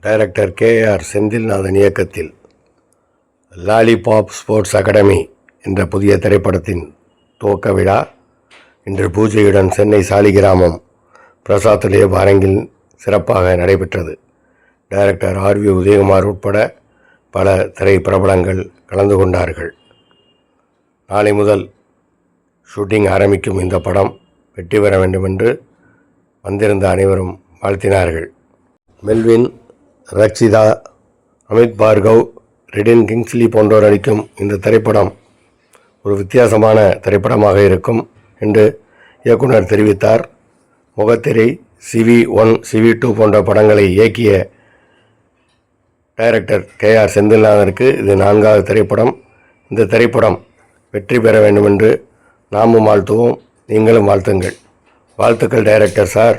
Director KR Senthilnathan இயக்கத்தில் lollipop sports academy என்ற புதிய திரைப்படத்தின் துவக்க விழா இன்று பூஜையுடன் சென்னை சாலிகிராமம் பிரசாத் லேப் அரங்கில் சிறப்பாக நடைபெற்றது. டைரக்டர் RV உதயகுமார் உட்பட பல திரைப்பிரபலங்கள் கலந்து கொண்டார்கள். நாளை முதல் ஷூட்டிங் ஆரம்பிக்கும் இந்த படம் வெற்றி பெற வேண்டும் என்று வந்திருந்த அனைவரும் வாழ்த்தினார்கள். மெல்வின், ரக்ஷிதா, அமித் பார்கவ், ரிடின் கிங்ஸ்லி போன்றோர் நடிக்கும் இந்த திரைப்படம் ஒரு வித்தியாசமான திரைப்படமாக இருக்கும் என்று இயக்குனர் தெரிவித்தார். முகத்திரை, CV1, CV2 போன்ற படங்களை இயக்கிய டைரக்டர் KR செந்தில்நாதனுக்கு இது 4வது திரைப்படம். இந்த திரைப்படம் வெற்றி பெற வேண்டும் என்று நாமும் வாழ்த்துவோம், நீங்களும் வாழ்த்துங்கள். வாழ்த்துக்கள் டைரக்டர் சார்.